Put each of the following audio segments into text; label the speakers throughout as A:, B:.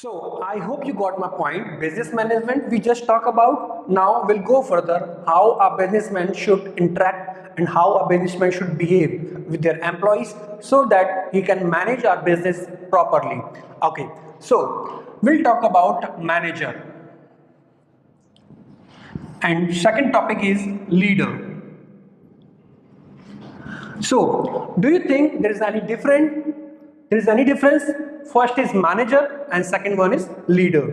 A: So I hope you got my point. Business management we just talk about. Now we'll go further how a businessman should interact and how a businessman should behave with their employees so that he can manage our business properly. Okay, so we'll talk about manager. And second topic is leader. So, do you think there is any different? There is any difference? First is manager and second one is leader.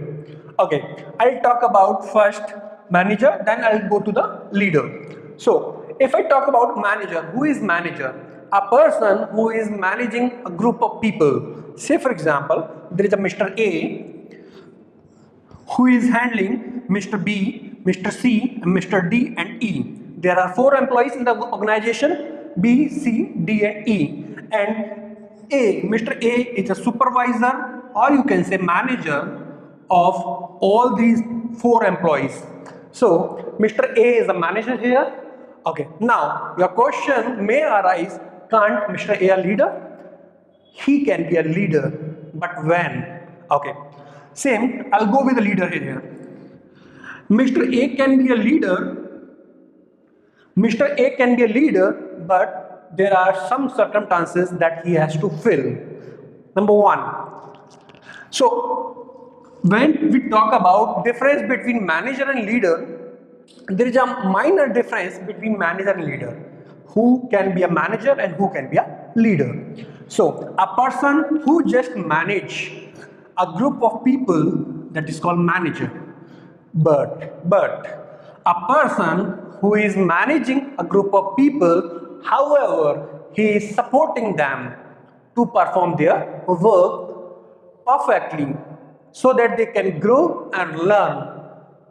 A: Okay, I'll talk about first manager, then I'll go to the leader. So, if I talk about manager, who is manager? A person who is managing a group of people. Say for example, there is a Mr. A who is handling Mr. B, Mr. C, and Mr. D and E. There are 4 employees in the organization, B, C, D and E. And Mr. A is a supervisor or you can say manager of all these 4 employees. So, Mr. A is a manager here. Okay, now your question may arise, can't Mr. A a leader? He can be a leader, but when? Okay, same, I'll go with the leader here. Mr. A can be a leader. Mr. A can be a leader, but there are some circumstances that he has to fill. Number 1. So, when we talk about difference between manager and leader, there is a minor difference between manager and leader. Who can be a manager and who can be a leader. So, a person who just manage a group of people, that is called manager. But a person who is managing a group of people, however, he is supporting them to perform their work perfectly so that they can grow and learn,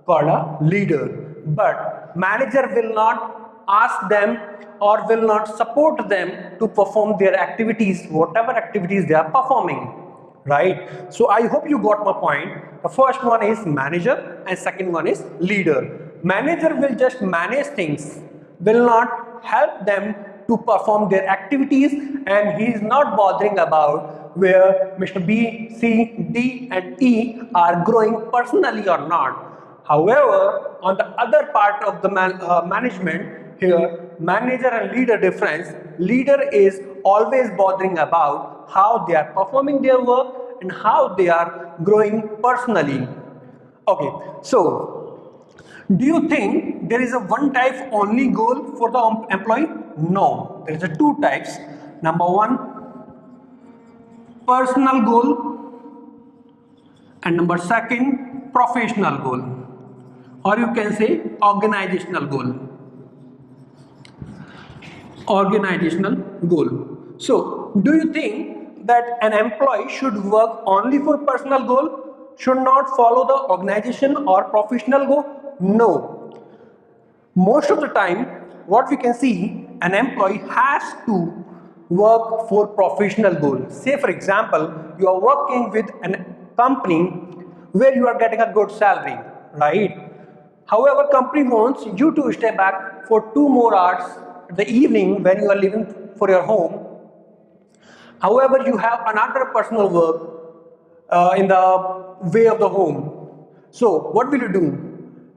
A: called a leader. But manager will not ask them or will not support them to perform their activities, whatever activities they are performing. Right? So I hope you got my point. The first one is manager and second one is leader. Manager will just manage things, will not help them to perform their activities, and he is not bothering about where Mr. B, C, D and E are growing personally or not. However, on the other part of the management here, manager and leader difference, leader is always bothering about how they are performing their work and how they are growing personally. Okay, so do you think there is a one type only goal for the employee? No, there is a 2 types. Number 1, personal goal, and number 2, professional goal, or you can say organizational goal. Organizational goal. So, do you think that an employee should work only for personal goal, should not follow the organization or professional goal? No. Most of the time, what we can see, an employee has to work for professional goal. Say for example, you are working with a company where you are getting a good salary, right? However, company wants you to stay back for 2 more hours the evening when you are leaving for your home. However, you have another personal work in the way of the home. So, what will you do?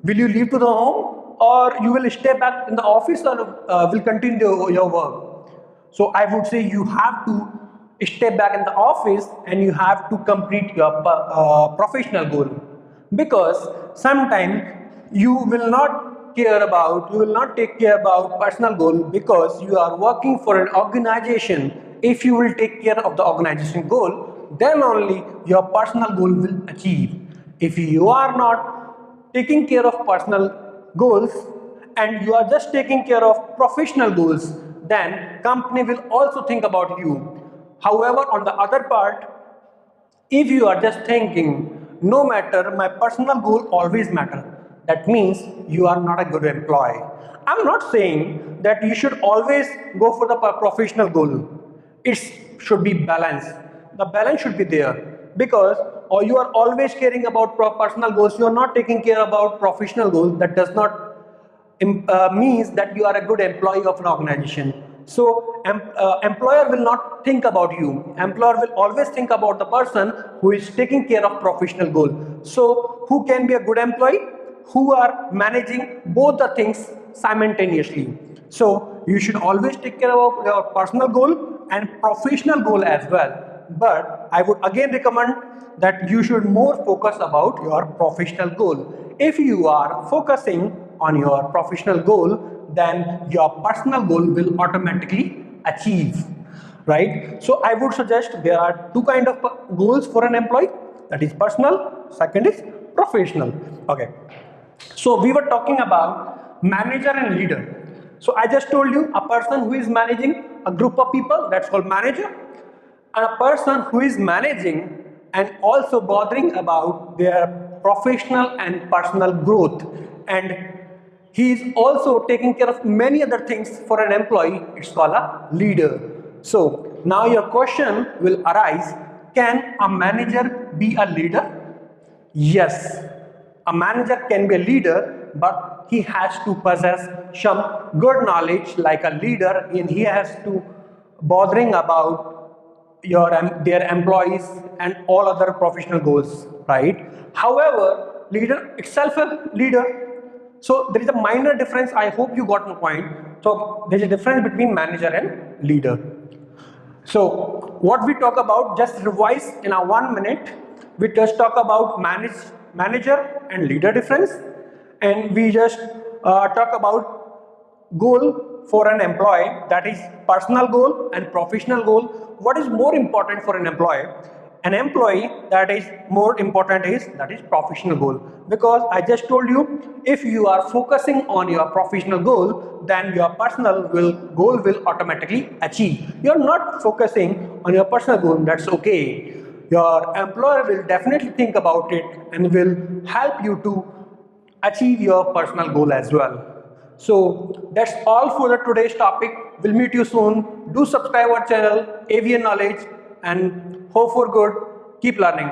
A: Will you leave to the home or you will stay back in the office or will continue your work? So, I would say you have to stay back in the office and you have to complete your professional goal, because sometimes you will not take care about personal goal because you are working for an organization. If you will take care of the organization goal, then only your personal goal will achieve. If you are not taking care of personal goals and you are just taking care of professional goals, then company will also think about you. However, on the other part, if you are just thinking, no matter, my personal goal always matter, that means you are not a good employee. I'm not saying that you should always go for the professional goal. It should be balanced. The balance should be there, because or you are always caring about personal goals, you are not taking care about professional goals. That does not means that you are a good employee of an organization. So employer will not think about you. Employer will always think about the person who is taking care of professional goal. So who can be a good employee? Who are managing both the things simultaneously. So you should always take care of your personal goal and professional goal as well. But I would again recommend that you should more focus about your professional goal. If you are focusing on your professional goal, then your personal goal will automatically achieve, right? So I would suggest there are two kind of goals for an employee, that is personal, second is professional. Okay, so we were talking about manager and leader. So I just told you a person who is managing a group of people, that's called manager, and a person who is managing and also bothering about their professional and personal growth, and he is also taking care of many other things for an employee, it's called a leader. So now your question will arise, can a manager be a leader? Yes, a manager can be a leader, but he has to possess some good knowledge like a leader, and he has to bothering about their employees and all other professional goals, right? However, leader itself a leader. So there is a minor difference. I hope you got my point. So there is a difference between manager and leader. So what we talk about, just revise in a 1 minute. We just talk about manager and leader difference, and we just talk about goal for an employee, that is personal goal and professional goal. What is more important for an employee? An employee, that is more important is that is professional goal, because I just told you, if you are focusing on your professional goal, then your personal goal will automatically achieve. You are not focusing on your personal goal, that's okay. Your employer will definitely think about it and will help you to achieve your personal goal as well. So that's all for the today's topic. We'll meet you soon. Do subscribe our channel AVN Knowledge and hope for good. Keep learning.